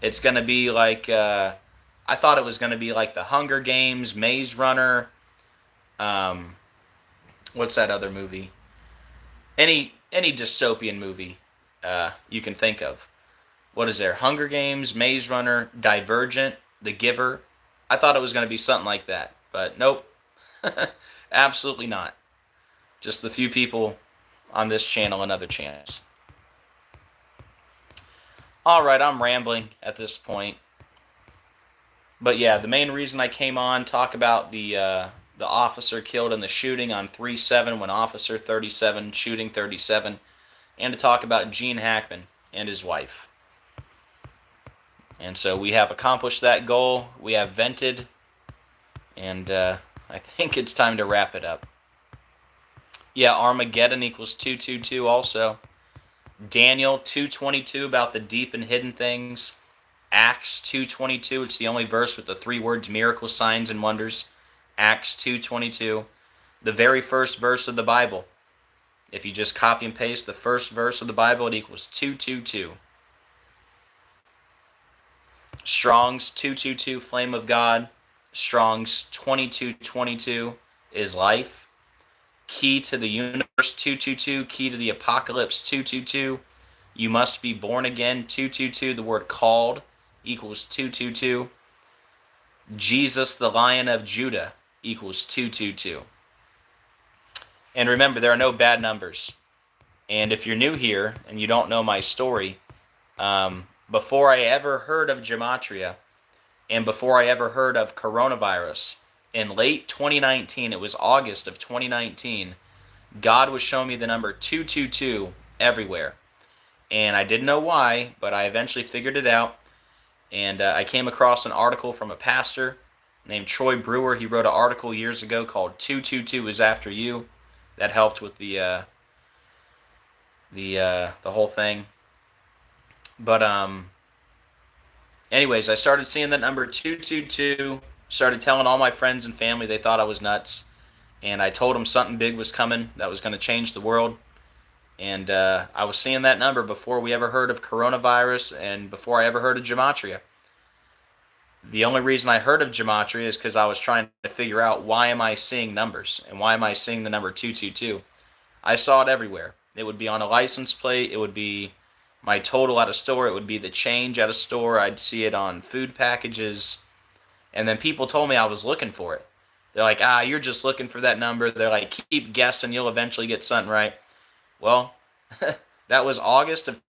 it's going to be like, I thought it was going to be like the Hunger Games, Maze Runner, what's that other movie? Any dystopian movie you can think of. What is there? Hunger Games, Maze Runner, Divergent, The Giver. I thought it was going to be something like that, but nope. Absolutely not. Just the few people on this channel and other channels. Alright, I'm rambling at this point. But yeah, the main reason I came on, talk about the officer killed in the shooting on 3/7 when Officer 37 shooting 37, and to talk about Gene Hackman and his wife. And so we have accomplished that goal. We have vented, and I think it's time to wrap it up. Yeah, Armageddon equals 222 also. Daniel 2:22 about the deep and hidden things. Acts 2:22, it's the only verse with the 3 words miracle signs and wonders. Acts 2:22, the very first verse of the Bible. If you just copy and paste the first verse of the Bible, it equals 222. Strong's 222, flame of God. Strong's 2222 is life. Key to the universe 222, key to the apocalypse 222. You must be born again 222, the word called equals 222. Jesus, the Lion of Judah, equals 222. And remember, there are no bad numbers. And if you're new here and you don't know my story, before I ever heard of gematria and before I ever heard of coronavirus, in late 2019, it was August of 2019, God was showing me the number 222 everywhere. And I didn't know why, but I eventually figured it out. And I came across an article from a pastor named Troy Brewer. He wrote an article years ago called 222 is After You. That helped with the whole thing. But anyways, I started seeing that number 222, started telling all my friends and family. They thought I was nuts. And I told them something big was coming that was going to change the world. And I was seeing that number before we ever heard of coronavirus and before I ever heard of gematria. The only reason I heard of gematria is because I was trying to figure out why am I seeing numbers and why am I seeing the number 222. I saw it everywhere. It would be on a license plate. It would be my total at a store. It would be the change at a store. I'd see it on food packages. And then people told me I was looking for it. They're like, you're just looking for that number. They're like, keep guessing. You'll eventually get something right. Well, that was August of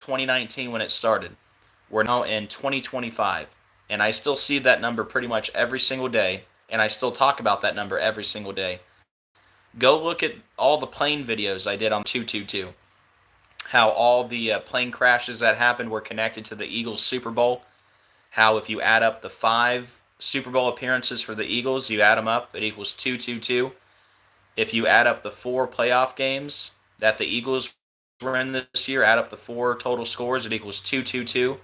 2019 when it started. We're now in 2025. And I still see that number pretty much every single day. And I still talk about that number every single day. Go look at all the plane videos I did on 222. How all the plane crashes that happened were connected to the Eagles Super Bowl. How if you add up the 5 Super Bowl appearances for the Eagles, you add them up, it equals 222. If you add up the 4 playoff games that the Eagles were in this year, add up the 4 total scores, it equals 222.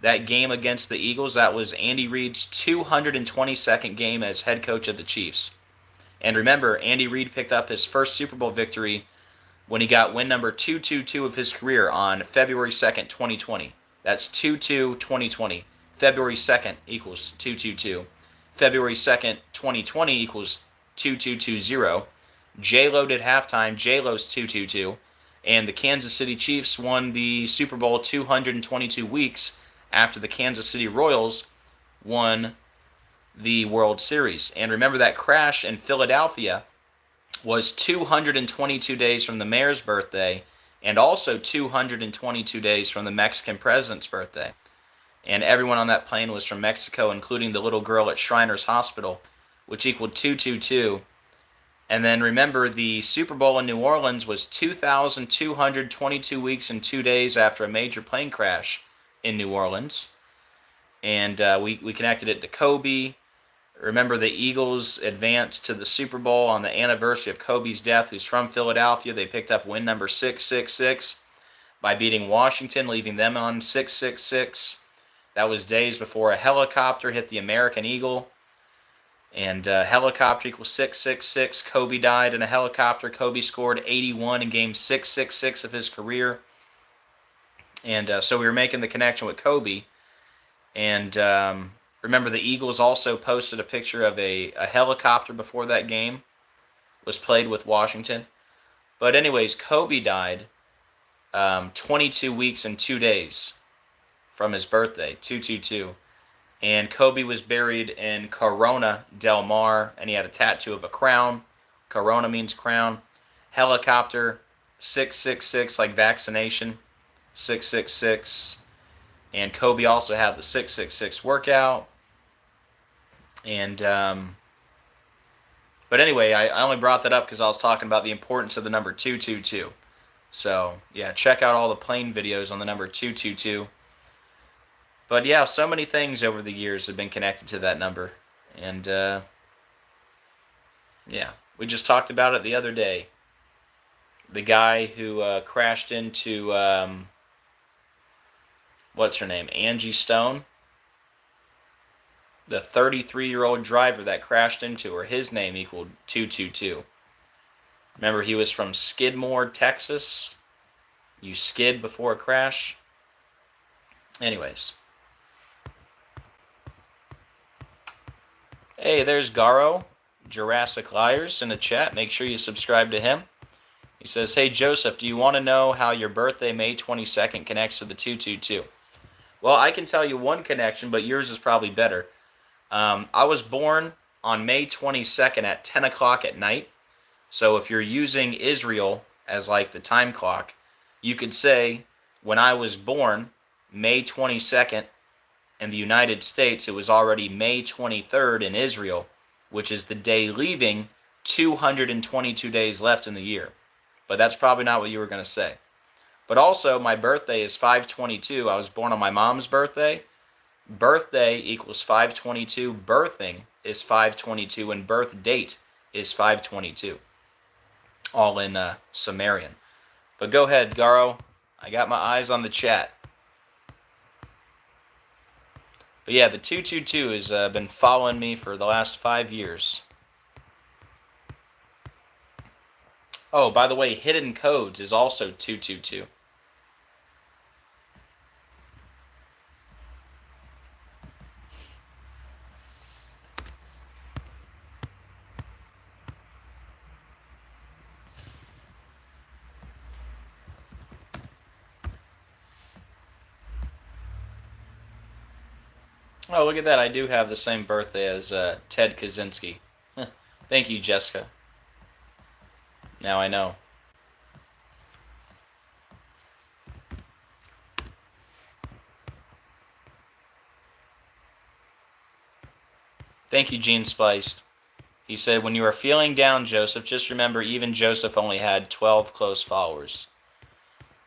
That game against the Eagles, that was Andy Reid's 222nd game as head coach of the Chiefs. And remember, Andy Reid picked up his first Super Bowl victory when he got win number 222 of his career on February 2nd, 2020. That's 2-2-2020. February 2nd equals 222. February 2nd, 2020 equals 2220. J-Lo did halftime. J-Lo's 222. And the Kansas City Chiefs won the Super Bowl 222 weeks after the Kansas City Royals won the World Series. And remember, that crash in Philadelphia was 222 days from the mayor's birthday and also 222 days from the Mexican president's birthday. And everyone on that plane was from Mexico, including the little girl at Shriners Hospital, which equaled 222. And then remember, the Super Bowl in New Orleans was 2,222 weeks and 2 days after a major plane crash in New Orleans. And we connected it to Kobe. Remember, the Eagles advanced to the Super Bowl on the anniversary of Kobe's death, who's from Philadelphia. They picked up win number 666 by beating Washington, leaving them on 666. That was days before a helicopter hit the American Eagle. And helicopter equals 666. Kobe died in a helicopter. Kobe scored 81 in game 666 of his career. And so we were making the connection with Kobe. And remember, the Eagles also posted a picture of a helicopter before that game was played with Washington. But anyways, Kobe died 22 weeks and 2 days from his birthday, 222. And Kobe was buried in Corona Del Mar, and he had a tattoo of a crown. Corona means crown. Helicopter, 666, like vaccination, 666. And Kobe also had the 666 workout. And, but anyway, I only brought that up because I was talking about the importance of the number 222. So, yeah, check out all the plane videos on the number 222. But yeah, so many things over the years have been connected to that number. And yeah, we just talked about it the other day. The guy who crashed into, what's her name, Angie Stone. The 33-year-old driver that crashed into her, his name equaled 222. Remember, he was from Skidmore, Texas. You skid before a crash. Anyways. Hey, there's Garo, Jurassic Liars, in the chat. Make sure you subscribe to him. He says, hey, Joseph, do you want to know how your birthday, May 22nd, connects to the 222? Well, I can tell you one connection, but yours is probably better. I was born on May 22nd at 10 o'clock at night. So if you're using Israel as like the time clock, you could say when I was born, May 22nd, in the United States, it was already May 23rd in Israel, which is the day leaving 222 days left in the year. But that's probably not what you were going to say. But also, my birthday is 5/22. I was born on my mom's birthday. Birthday equals 5/22. Birthing is 5/22. And birth date is 5/22. All in Sumerian. But go ahead, Garo. I got my eyes on the chat. But yeah, the 222 has been following me for the last 5 years. Oh, by the way, hidden codes is also 222. Oh, look at that. I do have the same birthday as Ted Kaczynski. Thank you, Jessica. Now I know. Thank you, Gene Spiced. He said, when you are feeling down, Joseph, just remember even Joseph only had 12 close followers.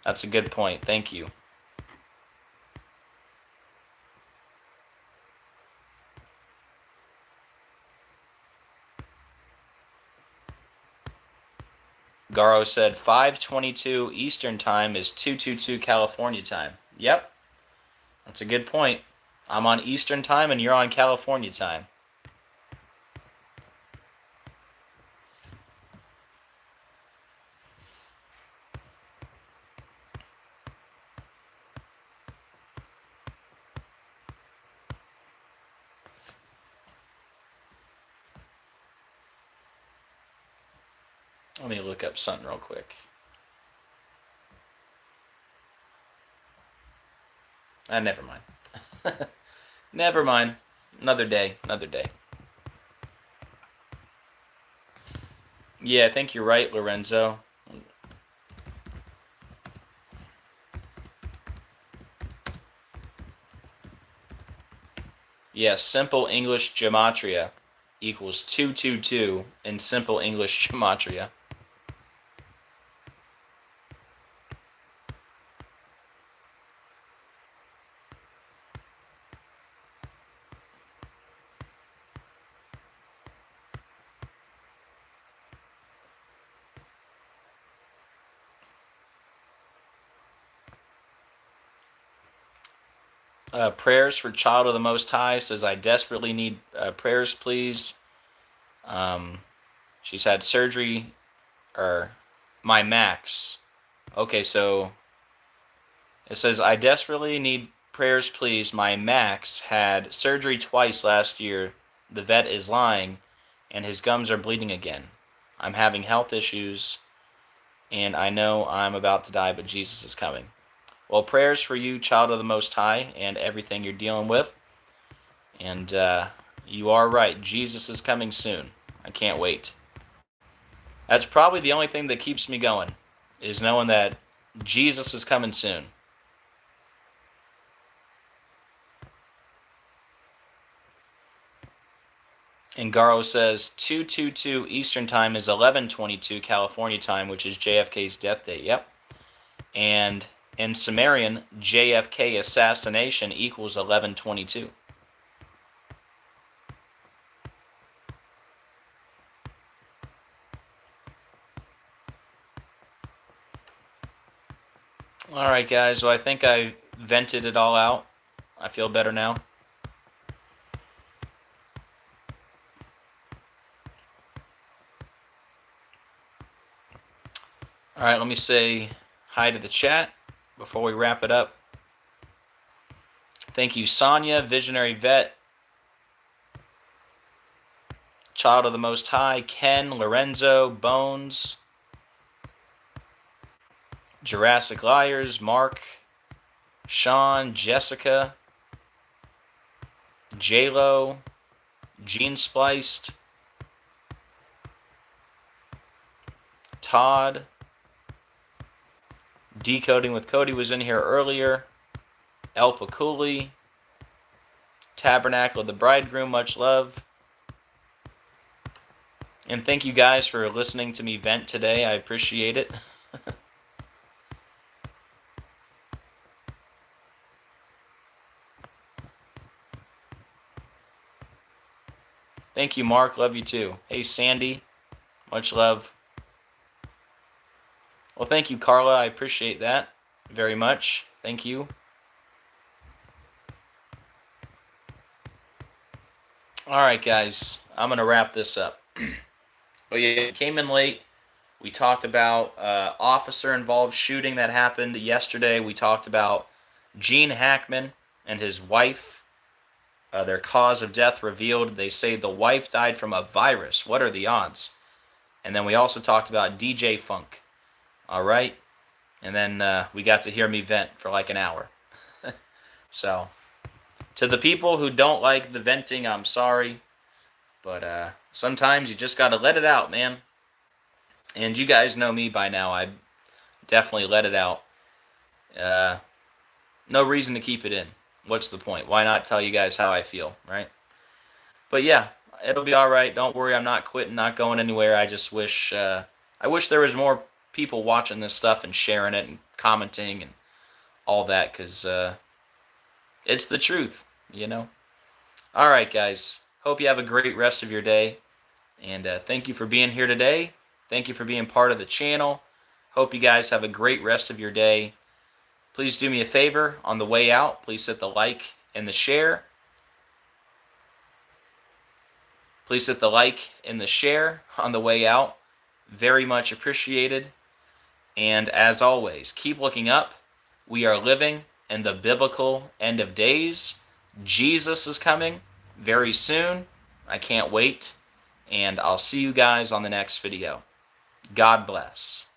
That's a good point. Thank you. Garo said 5/22 Eastern Time is 2/22 California time. Yep, that's a good point. I'm on Eastern Time and you're on California time. Let me look up something real quick. Never mind. Never mind. Another day. Another day. Yeah, I think you're right, Lorenzo. Yeah, simple English gematria equals 222 in simple English gematria. Prayers for Child of the Most High says, I desperately need prayers, please. She's had surgery, or my max. Okay, so it says, I desperately need prayers, please. My max had surgery twice last year. The vet is lying, and his gums are bleeding again. I'm having health issues, and I know I'm about to die, but Jesus is coming. Well, prayers for you, Child of the Most High, and everything you're dealing with. And you are right. Jesus is coming soon. I can't wait. That's probably the only thing that keeps me going, is knowing that Jesus is coming soon. And Garo says 2/22 Eastern Time is 11/22 California time, which is JFK's death date. Yep. And in Sumerian, JFK assassination equals 11/22. Alright guys, well I think I vented it all out. I feel better now. Alright, let me say hi to the chat before we wrap it up. Thank you, Sonia, Visionary Vet, Child of the Most High, Ken, Lorenzo, Bones, Jurassic Liars, Mark, Sean, Jessica, J-Lo, Gene Spliced, Todd, Decoding with Cody was in here earlier, El Paculi, Tabernacle of the Bridegroom, much love, And thank you guys for listening to me vent today. I appreciate it. Thank you, Mark. Love you too. Hey, Sandy. Much love. Well, thank you, Carla. I appreciate that very much. Thank you. All right, guys. I'm going to wrap this up. But yeah, came in late. We talked about officer-involved shooting that happened yesterday. We talked about Gene Hackman and his wife. Their cause of death revealed. They say the wife died from a virus. What are the odds? And then we also talked about DJ Funk. All right? And then we got to hear me vent for like an hour. So, to the people who don't like the venting, I'm sorry. But sometimes you just got to let it out, man. And you guys know me by now. I definitely let it out. No reason to keep it in. What's the point? Why not tell you guys how I feel, right? But yeah, it'll be all right. Don't worry, I'm not quitting, not going anywhere. I just wish I wish there was more people watching this stuff and sharing it and commenting and all that, because it's the truth, you know? All right, guys. Hope you have a great rest of your day. And thank you for being here today. Thank you for being part of the channel. Hope you guys have a great rest of your day. Please do me a favor on the way out. Please hit the like and the share. Please hit the like and the share on the way out. Very much appreciated. And as always, keep looking up. We are living in the biblical end of days. Jesus is coming very soon. I can't wait. And I'll see you guys on the next video. God bless.